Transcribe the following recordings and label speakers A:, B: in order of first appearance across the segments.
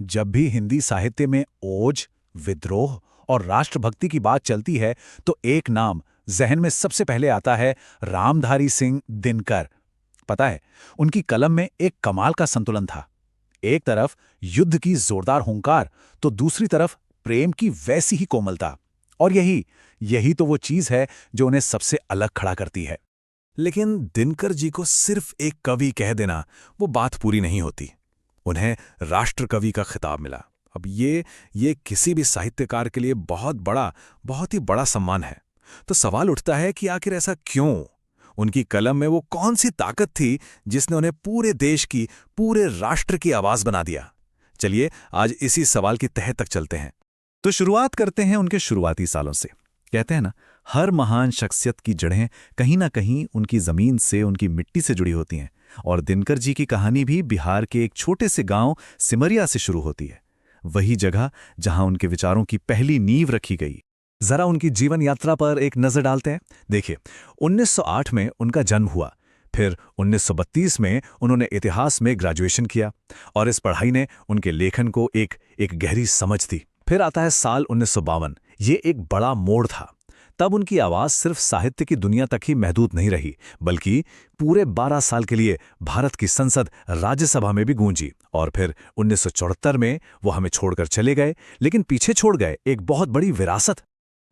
A: जब भी हिंदी साहित्य में ओज, विद्रोह और राष्ट्रभक्ति की बात चलती है तो एक नाम जहन में सबसे पहले आता है, रामधारी सिंह दिनकर। पता है, उनकी कलम में एक कमाल का संतुलन था। एक तरफ युद्ध की जोरदार हुंकार, तो दूसरी तरफ प्रेम की वैसी ही कोमलता। और यही यही तो वो चीज है जो उन्हें सबसे अलग खड़ा करती है।
B: लेकिन दिनकर जी को सिर्फ एक कवि कह देना वो बात पूरी नहीं होती। उन्हें राष्ट्र कवि का खिताब मिला। अब ये किसी भी साहित्यकार के लिए बहुत ही बड़ा सम्मान है। तो सवाल उठता है कि आखिर ऐसा क्यों? उनकी कलम में वो कौन सी ताकत थी जिसने उन्हें पूरे देश की, पूरे राष्ट्र की आवाज बना दिया? चलिए आज इसी सवाल की तह तक चलते हैं। तो शुरुआत करते हैं उनके शुरुआती सालों से। कहते हैं ना, हर महान शख्सियत की जड़ें कहीं ना कहीं उनकी जमीन से, उनकी मिट्टी से जुड़ी होती हैं। और दिनकर जी की कहानी भी बिहार के एक छोटे से गांव सिमरिया से शुरू होती है। वही जगह जहां उनके विचारों की पहली नींव रखी गई। जरा उनकी जीवन यात्रा पर एक नजर डालते हैं। देखिए, 1908 में उनका जन्म हुआ। फिर 1932 में उन्होंने इतिहास में ग्रेजुएशन किया और इस पढ़ाई ने उनके लेखन को एक गहरी समझ दी। फिर आता है साल 1952। ये एक बड़ा मोड़ था। तब उनकी आवाज सिर्फ साहित्य की दुनिया तक ही महदूद नहीं रही, बल्कि पूरे 12 साल के लिए भारत की संसद, राज्यसभा में भी गूंजी। और फिर 1974 में वो हमें छोड़कर चले गए, लेकिन पीछे छोड़ गए एक बहुत बड़ी विरासत।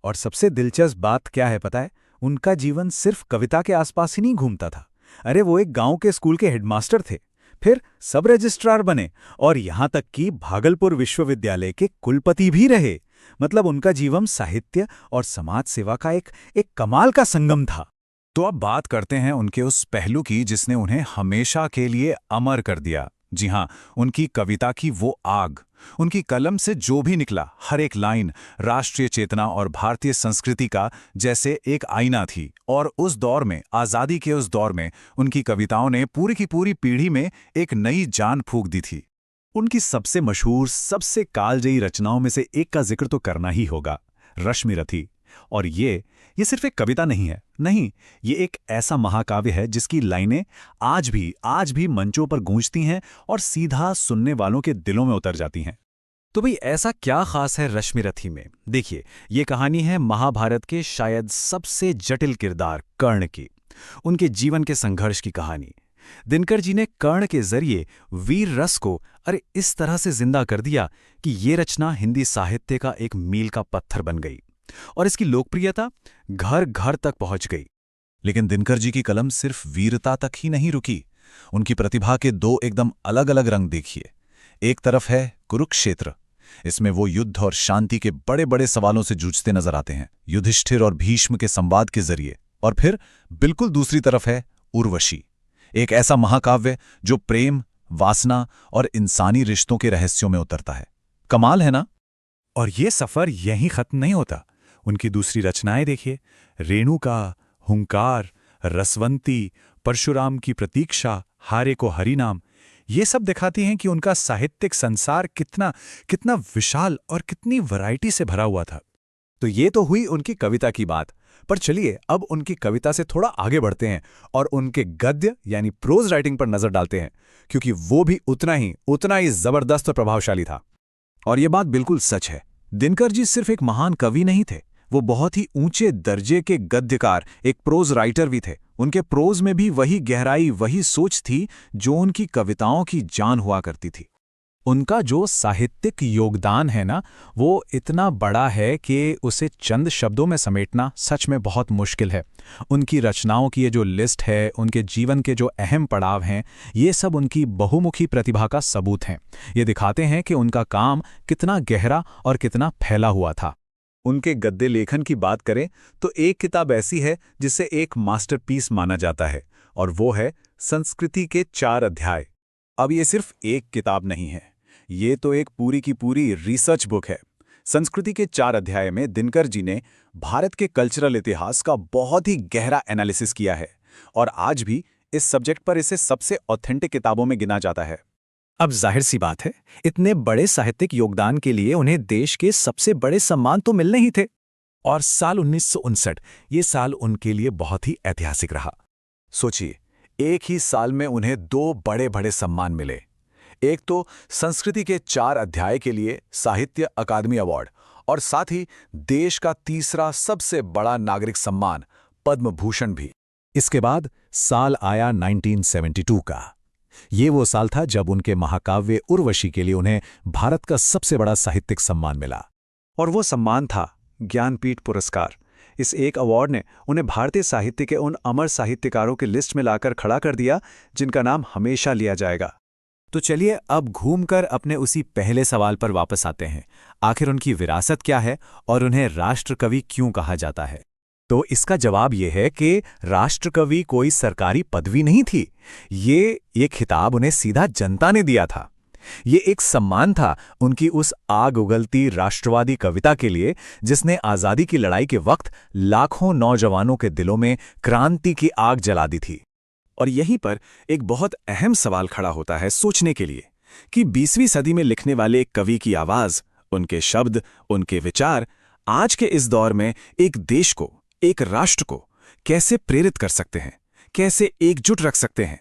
A: और सबसे दिलचस्प बात क्या है पता है? उनका जीवन सिर्फ कविता के आसपास ही नहीं घूमता था। अरे, वो एक गांव के स्कूल के हेडमास्टर थे, फिर सब रजिस्ट्रार बने और यहां तक कि भागलपुर विश्वविद्यालय के कुलपति भी रहे। मतलब उनका जीवन साहित्य और समाज सेवा का एक कमाल का संगम था।
B: तो अब बात करते हैं उनके उस पहलू की जिसने उन्हें हमेशा के लिए अमर कर दिया। जी हां, उनकी कविता की वो आग। उनकी कलम से जो भी निकला, हर एक लाइन राष्ट्रीय चेतना और भारतीय संस्कृति का जैसे एक आईना थी। और उस दौर में, आज़ादी के उस दौर में, उनकी कविताओं ने पूरी की पूरी पीढ़ी में एक नई जान फूंक दी थी।
A: उनकी सबसे मशहूर, सबसे कालजयी रचनाओं में से एक का जिक्र तो करना ही होगा, रश्मिरथी। और ये सिर्फ एक कविता नहीं है, नहीं, ये एक ऐसा महाकाव्य है जिसकी लाइनें आज भी मंचों पर गूंजती हैं और सीधा सुनने वालों के दिलों में उतर जाती हैं। तो भाई, ऐसा क्या खास है रश्मिरथी में? देखिए, ये कहानी है महाभारत के शायद सबसे जटिल किरदार कर्ण की, उनके जीवन के संघर्ष की कहानी। दिनकर जी ने कर्ण के जरिए वीर रस को इस तरह से जिंदा कर दिया कि ये रचना हिंदी साहित्य का एक मील का पत्थर बन गई और इसकी लोकप्रियता घर घर तक पहुंच गई।
B: लेकिन दिनकर जी की कलम सिर्फ वीरता तक ही नहीं रुकी। उनकी प्रतिभा के दो एकदम अलग अलग रंग देखिए। एक तरफ है कुरुक्षेत्र। इसमें वो युद्ध और शांति के बड़े बड़े सवालों से जूझते नजर आते हैं, युधिष्ठिर और भीष्म के संवाद के जरिए। और फिर बिल्कुल दूसरी तरफ है उर्वशी, एक ऐसा महाकाव्य जो प्रेम, वासना और इंसानी रिश्तों के रहस्यों में उतरता है। कमाल है ना?
A: और ये सफर यहीं खत्म नहीं होता। उनकी दूसरी रचनाएं देखिए, रेणुका, हुंकार, रसवंती, परशुराम की प्रतीक्षा, हारे को हरिनाम। ये सब दिखाती हैं कि उनका साहित्यिक संसार कितना विशाल और कितनी वैरायटी से भरा हुआ था। तो ये तो हुई उनकी कविता की बात। पर चलिए अब उनकी कविता से थोड़ा आगे बढ़ते हैं और उनके गद्य यानी प्रोज राइटिंग पर नजर डालते हैं, क्योंकि वो भी उतना ही जबरदस्त और प्रभावशाली था।
B: और ये बात बिल्कुल सच है। दिनकर जी सिर्फ एक महान कवि नहीं थे, वो बहुत ही ऊंचे दर्जे के गद्यकार, एक प्रोज राइटर भी थे। उनके प्रोज में भी वही गहराई, वही सोच थी जो उनकी कविताओं की जान हुआ करती थी।
A: उनका जो साहित्यिक योगदान है ना, वो इतना बड़ा है कि उसे चंद शब्दों में समेटना सच में बहुत मुश्किल है। उनकी रचनाओं की ये जो लिस्ट है, उनके जीवन के जो अहम पड़ाव हैं, ये सब उनकी बहुमुखी प्रतिभा का सबूत हैं। ये दिखाते हैं कि उनका काम कितना गहरा और कितना फैला हुआ था। उनके गद्य लेखन की बात करें तो एक किताब ऐसी है जिसे एक मास्टरपीस माना जाता है, और वो है संस्कृति के 4 अध्याय। अब ये सिर्फ एक किताब नहीं है, ये तो एक पूरी की पूरी रिसर्च बुक है। संस्कृति के 4 अध्याय में दिनकर जी ने भारत के कल्चरल इतिहास का बहुत ही गहरा एनालिसिस किया है, और आज भी इस सब्जेक्ट पर इसे सबसे ऑथेंटिक किताबों में गिना जाता है। अब जाहिर सी बात है, इतने बड़े साहित्यिक योगदान के लिए उन्हें देश के सबसे बड़े सम्मान तो मिलने ही थे। और साल 1959, ये साल उनके लिए बहुत ही ऐतिहासिक रहा। सोचिए, एक ही साल में उन्हें 2 बड़े बड़े सम्मान मिले।
B: एक तो संस्कृति के 4 अध्याय के लिए साहित्य अकादमी अवार्ड और साथ ही देश का तीसरा सबसे बड़ा नागरिक सम्मान पद्म भूषण भी।
A: इसके बाद साल आया 1972 का। ये वो साल था जब उनके महाकाव्य उर्वशी के लिए उन्हें भारत का सबसे बड़ा साहित्यिक सम्मान मिला।
C: और वो सम्मान था ज्ञानपीठ पुरस्कार। इस एक अवार्ड ने उन्हें भारतीय साहित्य के उन अमर साहित्यकारों की लिस्ट में लाकर खड़ा कर दिया जिनका नाम हमेशा लिया जाएगा।
A: तो चलिए अब घूमकर अपने उसी पहले सवाल पर वापस आते हैं। आखिर उनकी विरासत क्या है और उन्हें राष्ट्रकवि क्यों कहा जाता है? तो इसका जवाब यह है कि राष्ट्रकवि कोई सरकारी पदवी नहीं थी। ये खिताब उन्हें सीधा जनता ने दिया था। ये एक सम्मान था उनकी उस आग उगलती राष्ट्रवादी कविता के लिए जिसने आज़ादी की लड़ाई के वक्त लाखों नौजवानों के दिलों में क्रांति की आग जला दी थी।
B: और यहीं पर एक बहुत अहम सवाल खड़ा होता है सोचने के लिए कि 20वीं सदी में लिखने वाले एक कवि की आवाज, उनके शब्द, उनके विचार आज के इस दौर में एक देश को, एक राष्ट्र को कैसे प्रेरित कर सकते हैं, कैसे एकजुट रख सकते हैं।